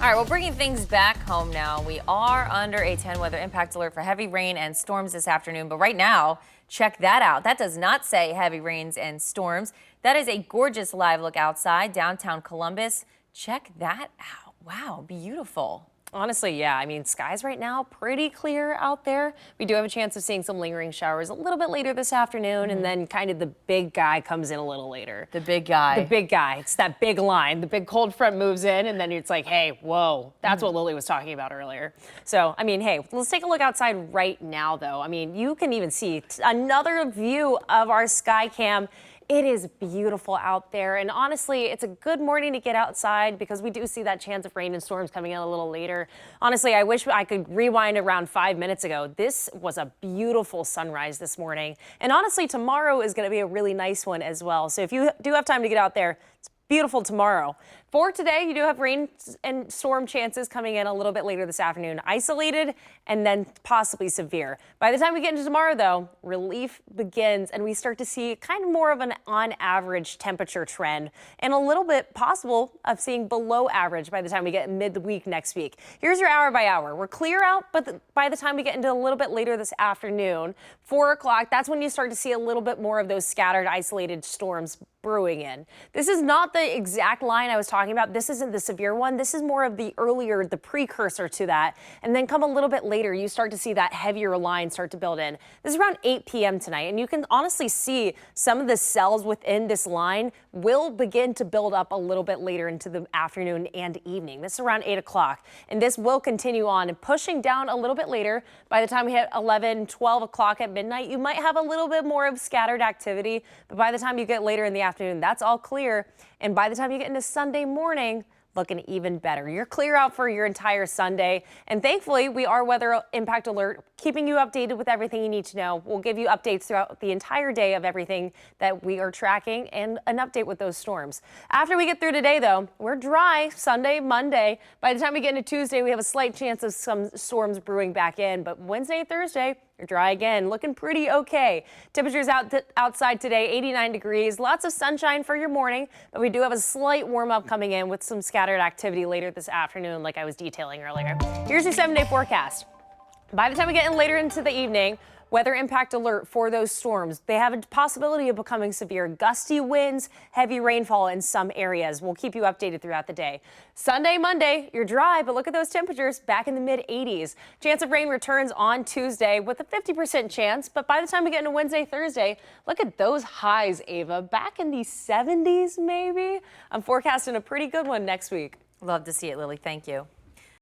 All right, well, bringing things back home now. We are under a 10 weather impact alert for heavy rain and storms this afternoon. But right now, check that out. That does not say heavy rains and storms. That is a gorgeous live look outside downtown Columbus. Check that out. Wow, beautiful. Honestly, yeah. I mean, skies right now pretty clear out there. We do have a chance of seeing some lingering showers a little bit later this afternoon, and then kind of the big guy comes in a little later. The big guy. The big guy. It's that big line. The big cold front moves in, and then it's like, hey, whoa. That's what Lily was talking about earlier. So, I mean, hey, let's take a look outside right now, though. I mean, you can even see another view of our sky cam. It is beautiful out there, and honestly, it's a good morning to get outside because we do see that chance of rain and storms coming in a little later. Honestly, I wish I could rewind around 5 minutes ago. This was a beautiful sunrise this morning, and honestly, tomorrow is going to be a really nice one as well. So if you do have time to get out there, it's beautiful tomorrow. For today, you do have rain and storm chances coming in a little bit later this afternoon, isolated and then possibly severe. By the time we get into tomorrow, though, relief begins and we start to see kind of more of an on average temperature trend and a little bit possible of seeing below average by the time we get midweek next week. Here's your hour by hour. We're clear out, but by the time we get into a little bit later this afternoon, 4 o'clock, that's when you start to see a little bit more of those scattered isolated storms brewing in. This is not the exact line I was talking about. This isn't the severe one. This is more of the earlier, the precursor to that. And then come a little bit later, you start to see that heavier line start to build in. This is around 8 p.m. tonight. And you can honestly see some of the cells within this line will begin to build up a little bit later into the afternoon and evening. This is around 8 o'clock. And this will continue on and pushing down a little bit later. By the time we hit 11, 12 o'clock at midnight, you might have a little bit more of scattered activity. But by the time you get later in the afternoon, that's all clear. And by the time you get into Sunday morning, looking even better. You're clear out for your entire Sunday. And thankfully, we are weather impact alert, keeping you updated with everything you need to know. We'll give you updates throughout the entire day of everything that we are tracking and an update with those storms. After we get through today, though, we're dry Sunday, Monday. By the time we get into Tuesday, we have a slight chance of some storms brewing back in. But Wednesday, Thursday, you're dry again, looking pretty okay. Temperatures outside today, 89 degrees. Lots of sunshine for your morning, but we do have a slight warm up coming in with some scattered activity later this afternoon, like I was detailing earlier. Here's your 7-day forecast. By the time we get in later into the evening, weather impact alert for those storms. They have a possibility of becoming severe. Gusty winds, heavy rainfall in some areas. We'll keep you updated throughout the day. Sunday, Monday, you're dry, but look at those temperatures back in the mid 80s. Chance of rain returns on Tuesday with a 50% chance. But by the time we get into Wednesday, Thursday, look at those highs, Ava. Back in the 70s, maybe. I'm forecasting a pretty good one next week. Love to see it, Lily. Thank you.